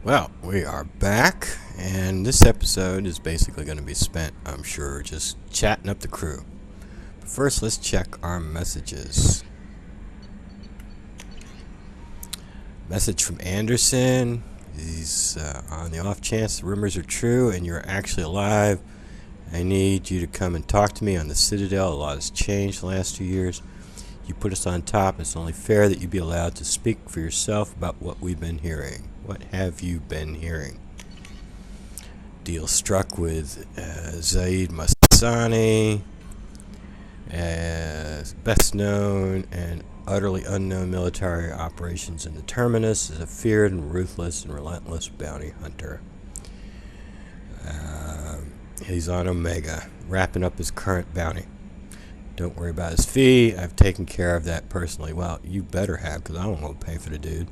Well, we are back, and this episode is basically going to be spent, I'm sure, just chatting up the crew. But first, let's check our messages. Message from Anderson. He's on the off chance the rumors are true and you're actually alive. I need you to come and talk to me on the Citadel. A lot has changed the last 2 years. You put us on top. It's only fair that you be allowed to speak for yourself about what we've been hearing. What have you been hearing? Deal struck with Zaid Massani, best known and utterly unknown military operations in the Terminus, is a feared and ruthless and relentless bounty hunter. He's on Omega, wrapping up his current bounty. Don't worry about his fee. I've taken care of that personally. Well, you better have, because I don't want to pay for the dude.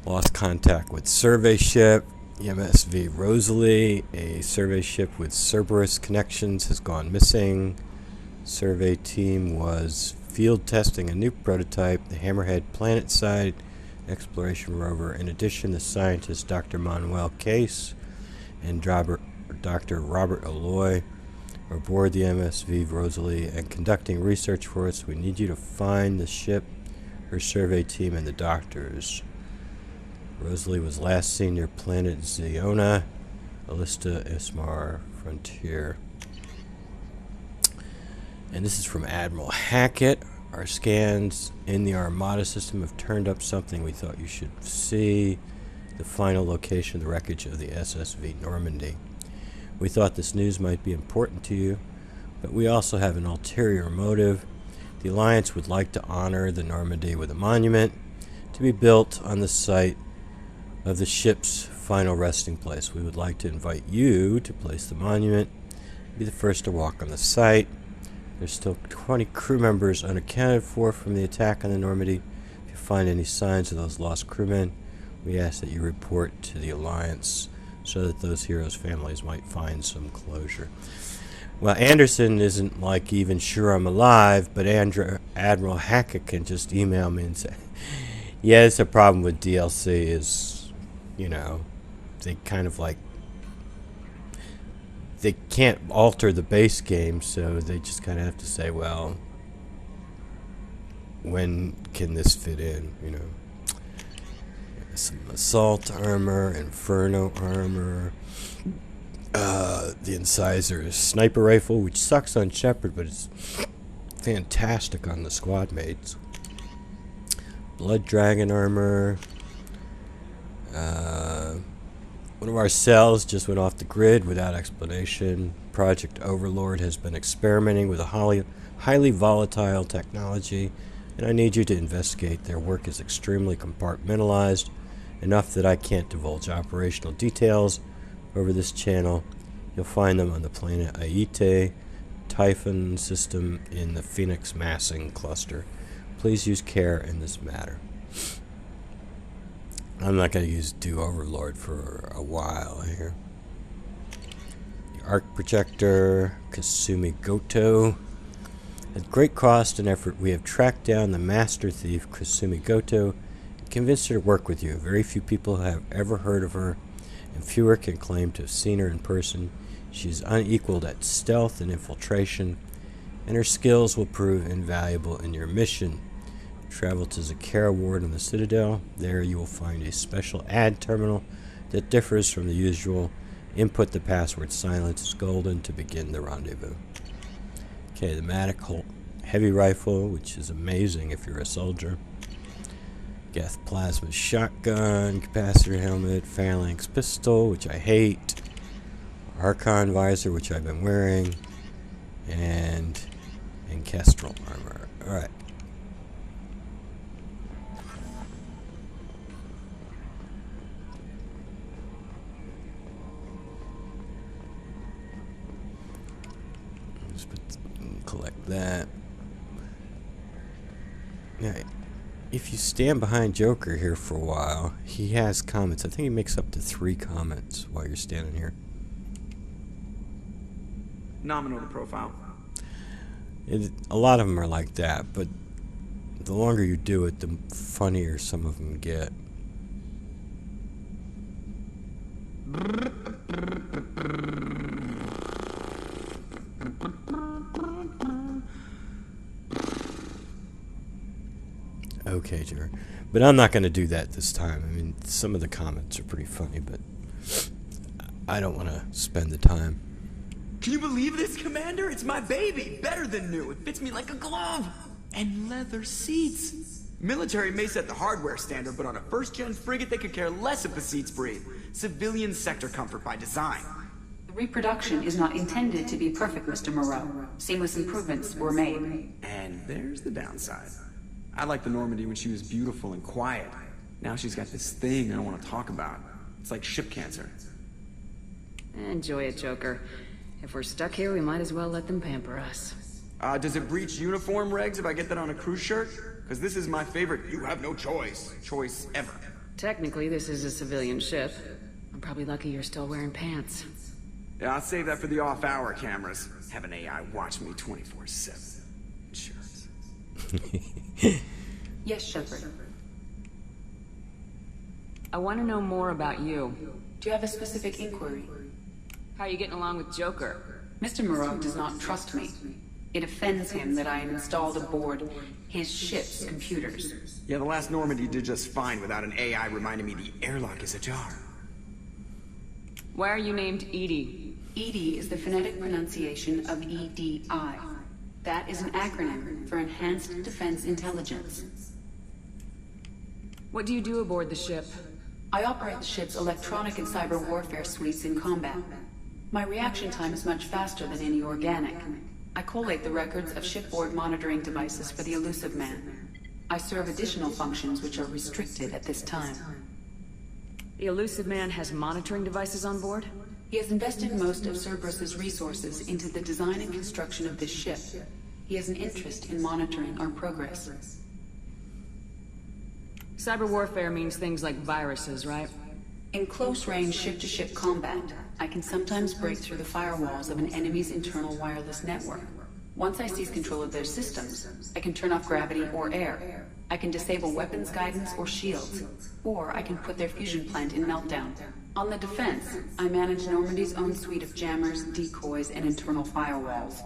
Lost contact with survey ship MSV Rosalie. A survey ship with Cerberus connections has gone missing. Survey team was field testing a new prototype, the Hammerhead planet-side exploration rover. In addition, the scientist Dr. Manuel Case and Dr. Robert Alloy are aboard the MSV Rosalie and conducting research for us. We need you to find the ship, her survey team, and the doctors. Rosalie was last seen near planet Ziona, Alista Ismar Frontier. And this is from Admiral Hackett. Our scans in the Armada system have turned up something we thought you should see. The final location of the wreckage of the SSV Normandy. We thought this news might be important to you, but we also have an ulterior motive. The Alliance would like to honor the Normandy with a monument to be built on the site of the ship's final resting place. We would like to invite you to place the monument, be the first to walk on the site. There's still 20 crew members unaccounted for from the attack on the Normandy. If you find any signs of those lost crewmen, we ask that you report to the Alliance so that those heroes' families might find some closure. Well, Anderson isn't like even sure I'm alive, but Admiral Hackett can just email me and say, yeah, it's a problem with DLC is, they kind of like, they can't alter the base game, so they just kind of have to say, well, when can this fit in, Some assault armor, inferno armor, the Incisor sniper rifle, which sucks on Shepard, but it's fantastic on the squad mates. Blood Dragon armor. One of our cells just went off the grid without explanation. Project Overlord has been experimenting with a highly volatile technology, and I need you to investigate. Their work is extremely compartmentalized, enough that I can't divulge operational details over this channel. You'll find them on the planet Aite Typhon system in the Phoenix Massing cluster. Please use care in this matter. I'm not going to use Do Overlord for a while here. The Arc Projector, Kasumi Goto. At great cost and effort, we have tracked down the master thief, Kasumi Goto, and convinced her to work with you. Very few people have ever heard of her, and fewer can claim to have seen her in person. She is unequaled at stealth and infiltration, and her skills will prove invaluable in your mission. Travel to Zakara Ward on the Citadel. There you will find a special ad terminal that differs from the usual. Input the password Silence is Golden to begin the rendezvous. Okay, the Matic heavy rifle, which is amazing if you're a soldier. Geth plasma shotgun, capacitor helmet, phalanx pistol, which I hate. Archon visor, which I've been wearing, and Kestrel armor. Alright. Collect that. Now, if you stand behind Joker here for a while, he has comments. I think he makes up to 3 comments while you're standing here. Nominal to profile. A lot of them are like that, but the longer you do it, the funnier some of them get. Okay, Jerry. But I'm not going to do that this time. I mean, some of the comments are pretty funny, but I don't want to spend the time. Can you believe this, Commander? It's my baby. Better than new. It fits me like a glove. And leather seats. Military may set the hardware standard, but on a first-gen frigate, they could care less if the seats breathe. Civilian sector comfort by design. The reproduction is not intended to be perfect, Mr. Moreau. Seamless improvements were made. And there's the downside. I liked the Normandy when she was beautiful and quiet. Now she's got this thing I don't want to talk about. It's like ship cancer. Enjoy it, Joker. If we're stuck here, we might as well let them pamper us. Does it breach uniform regs if I get that on a cruise shirt? Because this is my favorite you have no choice ever. Technically, this is a civilian ship. I'm probably lucky you're still wearing pants. Yeah, I'll save that for the off-hour cameras. Have an AI watch me 24/7. Insurance. Yes, Shepard. I want to know more about you. Do you have a specific inquiry? How are you getting along with Joker? Mr. Moreau does not trust me. It offends him that I am installed aboard his ship's computers. Yeah, the last Normandy did just fine without an AI reminding me the airlock is ajar. Why are you named Edie? EDI is the phonetic pronunciation of EDI. That is an acronym for Enhanced Defense Intelligence. What do you do aboard the ship? I operate the ship's electronic and cyber warfare suites in combat. My reaction time is much faster than any organic. I collate the records of shipboard monitoring devices for the Elusive Man. I serve additional functions which are restricted at this time. The Elusive Man has monitoring devices on board? He has invested most of Cerberus's resources into the design and construction of this ship. He has an interest in monitoring our progress. Cyber warfare means things like viruses, right? In close-range ship-to-ship combat, I can sometimes break through the firewalls of an enemy's internal wireless network. Once I seize control of their systems, I can turn off gravity or air. I can disable weapons guidance or shields, or I can put their fusion plant in meltdown. On the defense, I manage Normandy's own suite of jammers, decoys, and internal firewalls.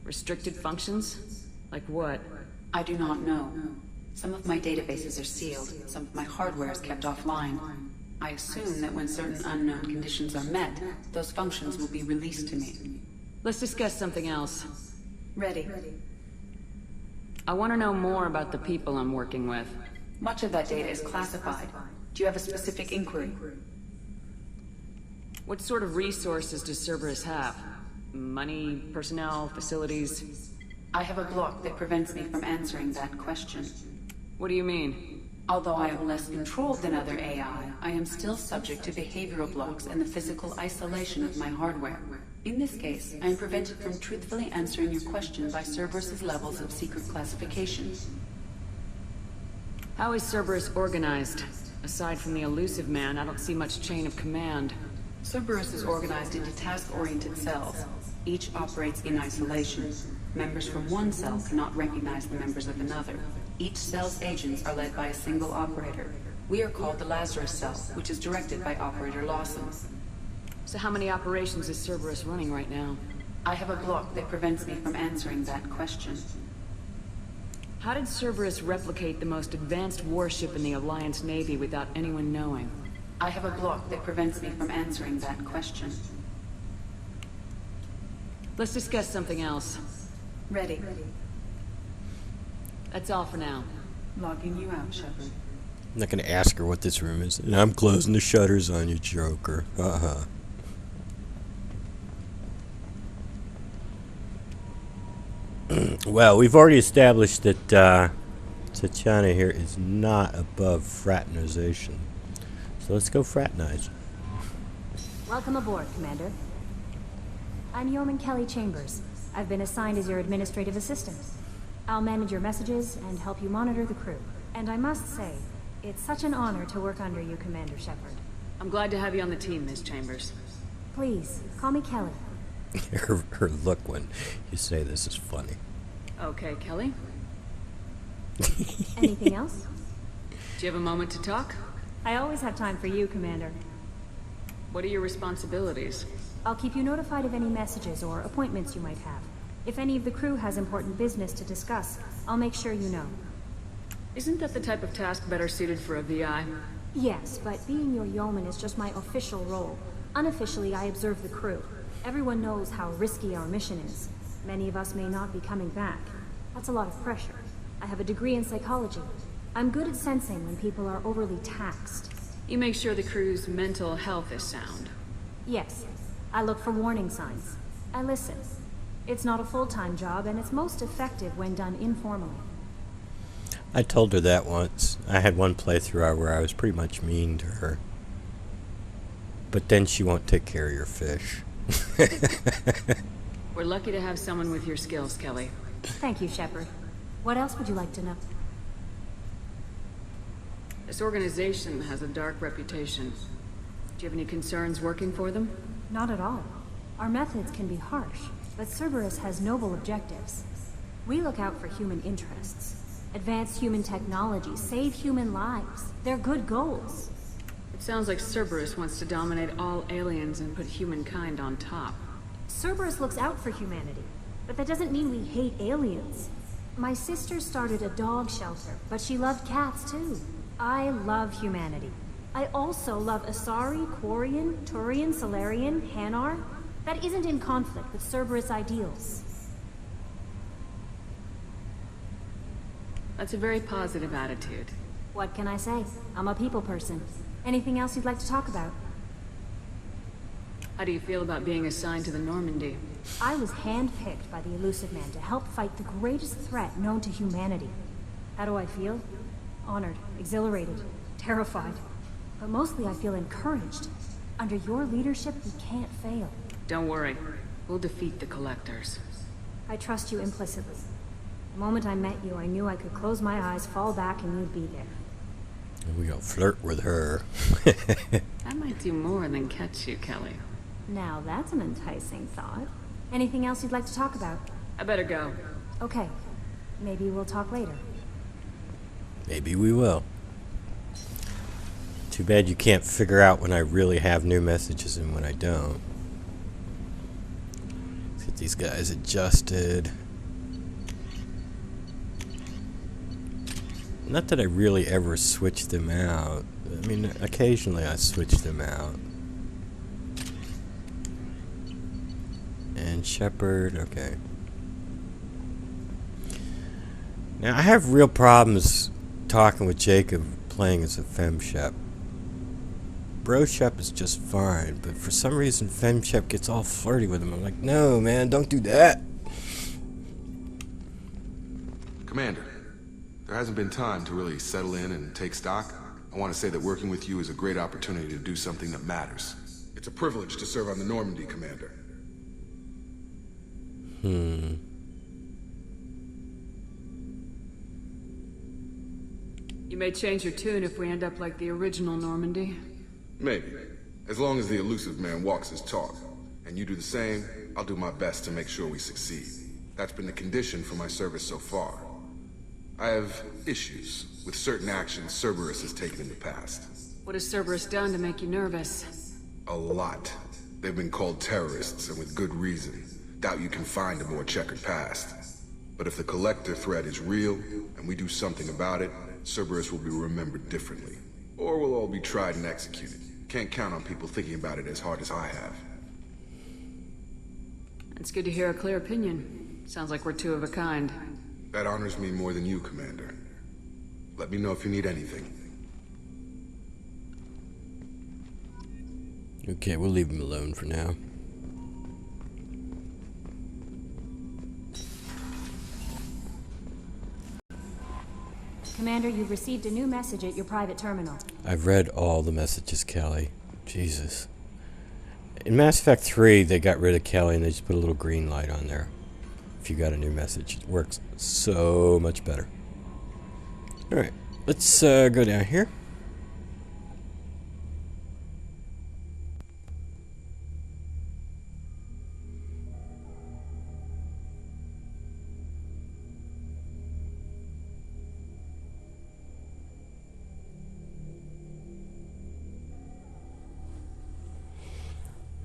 Restricted functions? Like what? I do not know. Some of my databases are sealed, some of my hardware is kept offline. I assume that when certain unknown conditions are met, those functions will be released to me. Let's discuss something else. Ready. I want to know more about the people I'm working with. Much of that data is classified. Do you have a specific inquiry? What sort of resources does Cerberus have? Money, personnel, facilities? I have a block that prevents me from answering that question. What do you mean? Although I am less controlled than other AI, I am still subject to behavioral blocks and the physical isolation of my hardware. In this case, I am prevented from truthfully answering your question by Cerberus's levels of secret classification. How is Cerberus organized? Aside from the Elusive Man, I don't see much chain of command. Cerberus is organized into task-oriented cells. Each operates in isolation. Members from one cell cannot recognize the members of another. Each cell's agents are led by a single operator. We are called the Lazarus Cell, which is directed by Operator Lawson. So how many operations is Cerberus running right now? I have a block that prevents me from answering that question. How did Cerberus replicate the most advanced warship in the Alliance Navy without anyone knowing? I have a block that prevents me from answering that question. Let's discuss something else. Ready. That's all for now. Logging you out, Shepard. I'm not going to ask her what this room is. And I'm closing the shutters on you, Joker. Well, we've already established that Tatiana here is not above fraternization. So let's go fraternize. Welcome aboard, Commander. I'm Yeoman Kelly Chambers. I've been assigned as your administrative assistant. I'll manage your messages and help you monitor the crew. And I must say, it's such an honor to work under you, Commander Shepard. I'm glad to have you on the team, Miss Chambers. Please, call me Kelly. her look when you say this is funny. Okay, Kelly. Anything else? Do you have a moment to talk? I always have time for you, Commander. What are your responsibilities? I'll keep you notified of any messages or appointments you might have. If any of the crew has important business to discuss, I'll make sure you know. Isn't that the type of task better suited for a VI? Yes, but being your yeoman is just my official role. Unofficially, I observe the crew. Everyone knows how risky our mission is. Many of us may not be coming back. That's a lot of pressure. I have a degree in psychology. I'm good at sensing when people are overly taxed. You make sure the crew's mental health is sound. Yes, I look for warning signs. I listen. It's not a full-time job, and it's most effective when done informally. I told her that once. I had one playthrough where I was pretty much mean to her. But then she won't take care of your fish. We're lucky to have someone with your skills, Kelly. Thank you, Shepard. What else would you like to know? This organization has a dark reputation. Do you have any concerns working for them? Not at all. Our methods can be harsh, but Cerberus has noble objectives. We look out for human interests. Advance human technology, save human lives. They're good goals. It sounds like Cerberus wants to dominate all aliens and put humankind on top. Cerberus looks out for humanity, but that doesn't mean we hate aliens. My sister started a dog shelter, but she loved cats too. I love humanity. I also love Asari, Quarian, Turian, Solarian, Hanar. That isn't in conflict with Cerberus ideals. That's a very positive attitude. What can I say? I'm a people person. Anything else you'd like to talk about? How do you feel about being assigned to the Normandy? I was handpicked by the Elusive Man to help fight the greatest threat known to humanity. How do I feel? Honored, exhilarated, terrified. But mostly I feel encouraged. Under your leadership, we can't fail. Don't worry. We'll defeat the Collectors. I trust you implicitly. The moment I met you, I knew I could close my eyes, fall back, and you'd be there. We gonna flirt with her. I might do more than catch you, Kelly. Now that's an enticing thought. Anything else you'd like to talk about? I better go. Okay. Maybe we'll talk later. Maybe we will. Too bad you can't figure out when I really have new messages and when I don't. Let's get these guys adjusted. Not that I really ever switch them out. I mean, occasionally I switch them out. And Shepard, okay. Now, I have real problems talking with Jacob playing as a FemShep. BroShep is just fine, but for some reason FemShep gets all flirty with him. I'm like, no, man, don't do that. Commander, there hasn't been time to really settle in and take stock. I want to say that working with you is a great opportunity to do something that matters. It's a privilege to serve on the Normandy, Commander. You may change your tune if we end up like the original Normandy. Maybe. As long as the Elusive Man walks his talk. And you do the same, I'll do my best to make sure we succeed. That's been the condition for my service so far. I have issues with certain actions Cerberus has taken in the past. What has Cerberus done to make you nervous? A lot. They've been called terrorists, and with good reason. Doubt you can find a more checkered past. But if the Collector threat is real, and we do something about it, Cerberus will be remembered differently. Or we'll all be tried and executed. Can't count on people thinking about it as hard as I have. It's good to hear a clear opinion. Sounds like we're two of a kind. That honors me more than you, Commander. Let me know if you need anything. Okay, we'll leave him alone for now. Commander, you've received a new message at your private terminal. I've read all the messages, Kelly. Jesus. In Mass Effect 3, they got rid of Kelly and they just put a little green light on there. If you got a new message, it works so much better. Alright, let's go down here.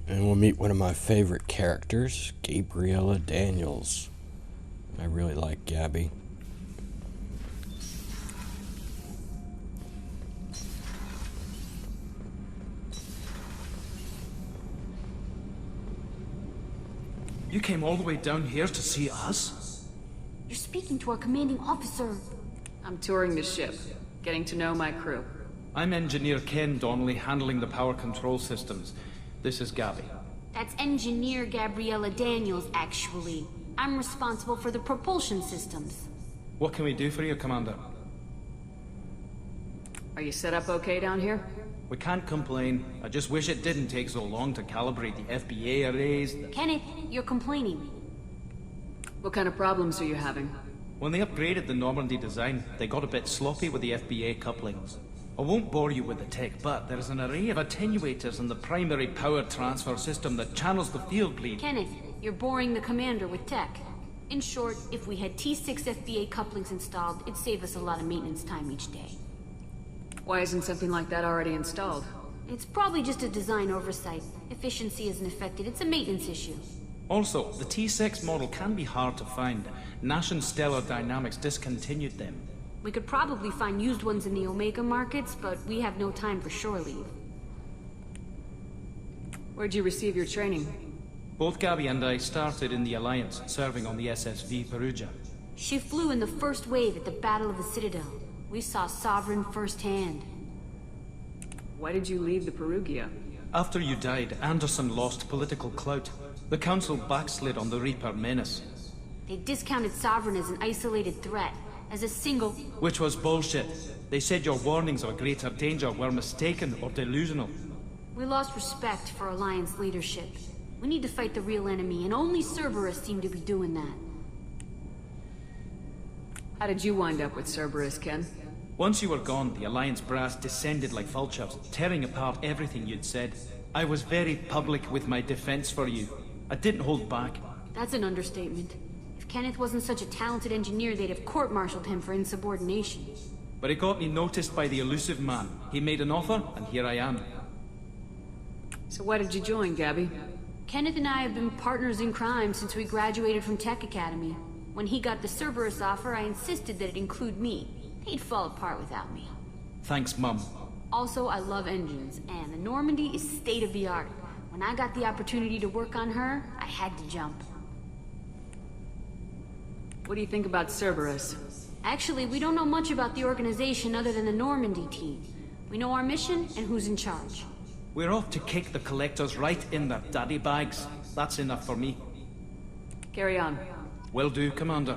And we'll meet one of my favorite characters, Gabriella Daniels. I really like Gabby. You came all the way down here to see us? You're speaking to our commanding officer. I'm touring the ship, getting to know my crew. I'm Engineer Ken Donnelly, handling the power control systems. This is Gabby. That's Engineer Gabriella Daniels, actually. I'm responsible for the propulsion systems. What can we do for you, Commander? Are you set up okay down here? We can't complain. I just wish it didn't take so long to calibrate the FBA arrays. Kenneth, you're complaining. What kind of problems are you having? When they upgraded the Normandy design, they got a bit sloppy with the FBA couplings. I won't bore you with the tech, but there's an array of attenuators in the primary power transfer system that channels the field bleed. Kenneth, you're boring the commander with tech. In short, if we had T6 FBA couplings installed, it'd save us a lot of maintenance time each day. Why isn't something like that already installed? It's probably just a design oversight. Efficiency isn't affected, it's a maintenance issue. Also, the T6 model can be hard to find. Nash and Stellar Dynamics discontinued them. We could probably find used ones in the Omega markets, but we have no time for shore leave. Where'd you receive your training? Both Gabby and I started in the Alliance, serving on the SSV Perugia. She flew in the first wave at the Battle of the Citadel. We saw Sovereign firsthand. Why did you leave the Perugia? After you died, Anderson lost political clout. The Council backslid on the Reaper menace. They discounted Sovereign as an isolated threat, as a single... Which was bullshit. They said your warnings of a greater danger were mistaken or delusional. We lost respect for Alliance leadership. We need to fight the real enemy, and only Cerberus seemed to be doing that. How did you wind up with Cerberus, Ken? Once you were gone, the Alliance brass descended like vultures, tearing apart everything you'd said. I was very public with my defense for you. I didn't hold back. That's an understatement. If Kenneth wasn't such a talented engineer, they'd have court-martialed him for insubordination. But it got me noticed by the elusive man. He made an offer, and here I am. So why did you join, Gabby? Kenneth and I have been partners in crime since we graduated from Tech Academy. When he got the Cerberus offer, I insisted that it include me. He'd fall apart without me. Thanks, Mum. Also, I love engines, and the Normandy is state-of-the-art. When I got the opportunity to work on her, I had to jump. What do you think about Cerberus? Actually, we don't know much about the organization other than the Normandy team. We know our mission and who's in charge. We're off to kick the Collectors right in their daddy bags. That's enough for me. Carry on. Will do, Commander.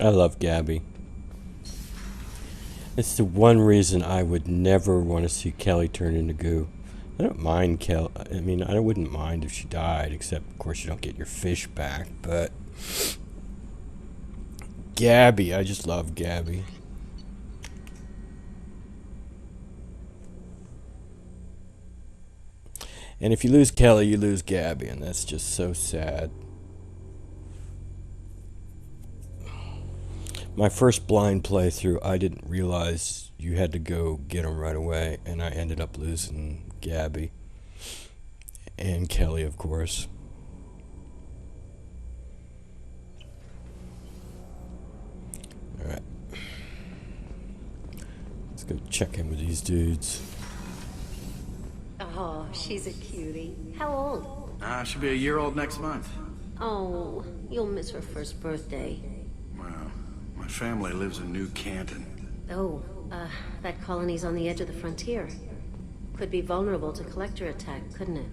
I love Gabby. It's the one reason I would never want to see Kelly turn into goo. I don't mind Kelly. I mean, I wouldn't mind if she died, except, of course, you don't get your fish back. But Gabby, I just love Gabby. And if you lose Kelly, you lose Gabby, and that's just so sad. My first blind playthrough, I didn't realize you had to go get him right away, and I ended up losing Gabby. And Kelly, of course. Alright. Let's go check in with these dudes. Oh, she's a cutie. How old? She'll be a year old next month. Oh, you'll miss her first birthday. Wow. My family lives in New Canton. Oh, that colony's on the edge of the frontier. Could be vulnerable to collector attack, couldn't it?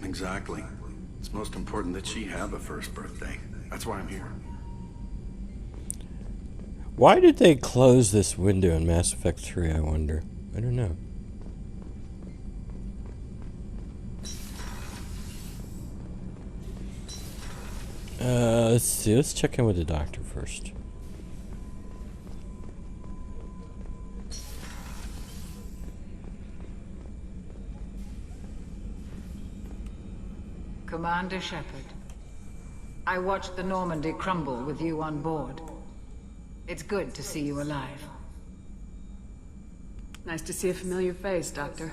Exactly. It's most important that she have a first birthday. That's why I'm here. Why did they close this window in Mass Effect 3, I wonder? I don't know. Let's see. Let's check in with the doctor first. Commander Shepard, I watched the Normandy crumble with you on board. It's good to see you alive. Nice to see a familiar face, Doctor.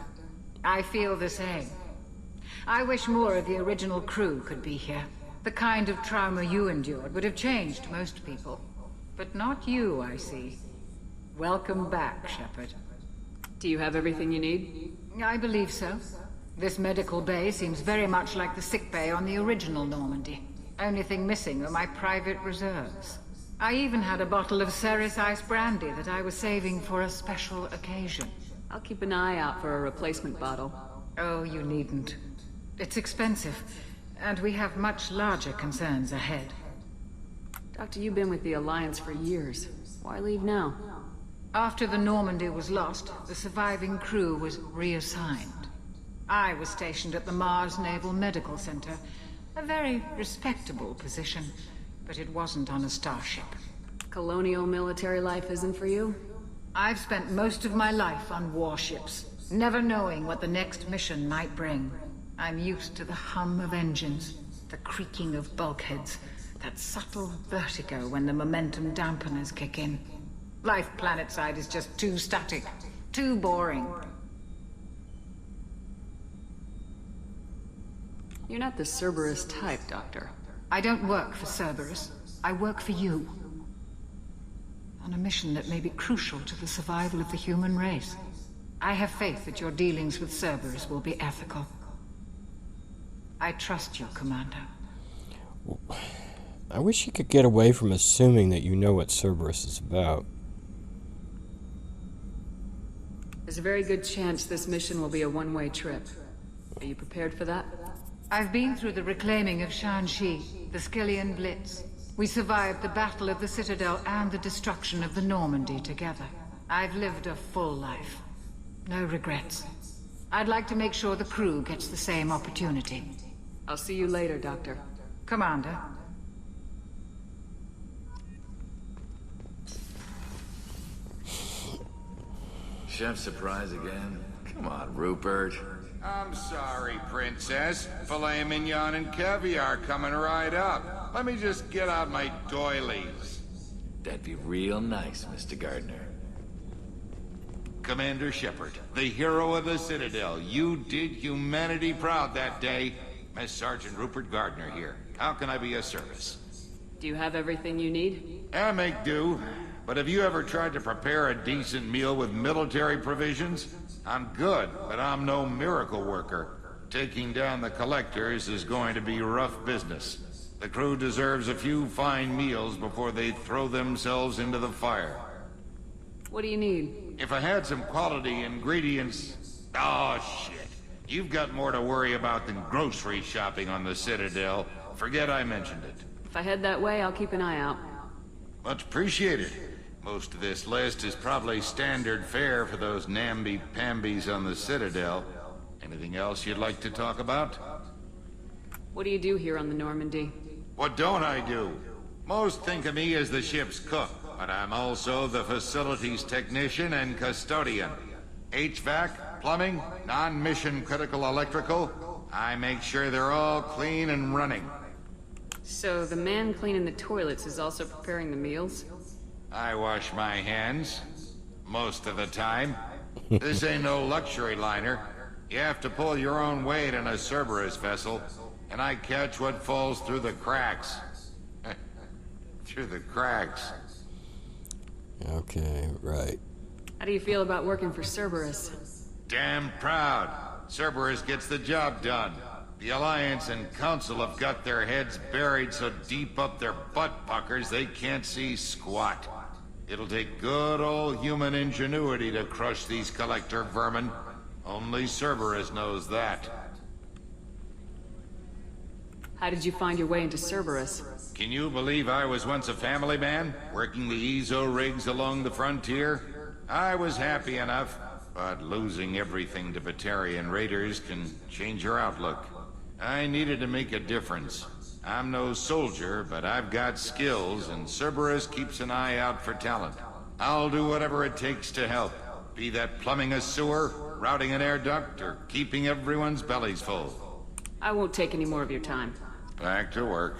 I feel the same. I wish more of the original crew could be here. The kind of trauma you endured would have changed most people. But not you, I see. Welcome back, Shepard. Do you have everything you need? I believe so. This medical bay seems very much like the sick bay on the original Normandy. Only thing missing are my private reserves. I even had a bottle of Ceres Ice Brandy that I was saving for a special occasion. I'll keep an eye out for a replacement bottle. Oh, you needn't. It's expensive, and we have much larger concerns ahead. Doctor, you've been with the Alliance for years. Why leave now? After the Normandy was lost, the surviving crew was reassigned. I was stationed at the Mars Naval Medical Center. A very respectable position, but it wasn't on a starship. Colonial military life isn't for you? I've spent most of my life on warships, never knowing what the next mission might bring. I'm used to the hum of engines, the creaking of bulkheads, that subtle vertigo when the momentum dampeners kick in. Life planetside is just too static, too boring. You're not the Cerberus type, Doctor. I don't work for Cerberus. I work for you. On a mission that may be crucial to the survival of the human race. I have faith that your dealings with Cerberus will be ethical. I trust you, Commander. I wish you could get away from assuming that you know what Cerberus is about. There's a very good chance this mission will be a one-way trip. Are you prepared for that? I've been through the reclaiming of Shanxi, the Skillian Blitz. We survived the Battle of the Citadel and the destruction of the Normandy together. I've lived a full life. No regrets. I'd like to make sure the crew gets the same opportunity. I'll see you later, Doctor. Commander. Chef surprise again? Come on, Rupert. I'm sorry, Princess. Filet mignon and caviar coming right up. Let me just get out my doilies. That'd be real nice, Mr. Gardner. Commander Shepard, the hero of the Citadel. You did humanity proud that day. Mess Sergeant Rupert Gardner here. How can I be of service? Do you have everything you need? I make do. But have you ever tried to prepare a decent meal with military provisions? I'm good, but I'm no miracle worker. Taking down the collectors is going to be rough business. The crew deserves a few fine meals before they throw themselves into the fire. What do you need? If I had some quality ingredients... Oh, shit. You've got more to worry about than grocery shopping on the Citadel. Forget I mentioned it. If I head that way, I'll keep an eye out. Much appreciated. Most of this list is probably standard fare for those namby-pambies on the Citadel. Anything else you'd like to talk about? What do you do here on the Normandy? What don't I do? Most think of me as the ship's cook, but I'm also the facilities technician and custodian. HVAC, plumbing, non-mission critical electrical. I make sure they're all clean and running. So the man cleaning the toilets is also preparing the meals? I wash my hands. Most of the time. This ain't no luxury liner. You have to pull your own weight in a Cerberus vessel, and I catch what falls through the cracks. Through the cracks. Okay, right. How do you feel about working for Cerberus? Damn proud. Cerberus gets the job done. The Alliance and Council have got their heads buried so deep up their butt puckers they can't see squat. It'll take good old human ingenuity to crush these collector vermin. Only Cerberus knows that. How did you find your way into Cerberus? Can you believe I was once a family man, working the EZO rigs along the frontier? I was happy enough, but losing everything to Batarian raiders can change your outlook. I needed to make a difference. I'm no soldier, but I've got skills, and Cerberus keeps an eye out for talent. I'll do whatever it takes to help. Be that plumbing a sewer, routing an air duct, or keeping everyone's bellies full. I won't take any more of your time. Back to work.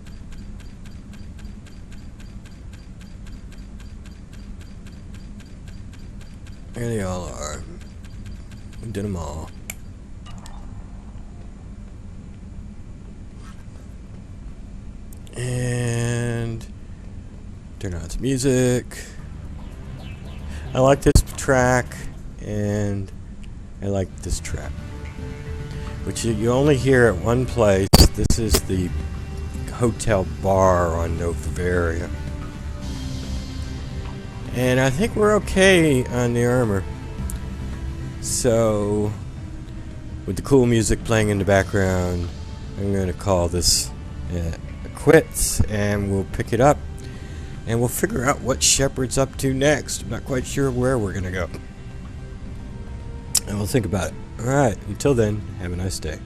Here they all are. We did them all. And turn on some music. I like this track, and I like this track, which you only hear at one place. This is the hotel bar on Novaria. And I think we're okay on the armor. So, with the cool music playing in the background, I'm going to call this quits, and we'll pick it up, and we'll figure out what Shepard's up to next. I'm not quite sure where we're going to go. And we'll think about it. Alright, until then, have a nice day.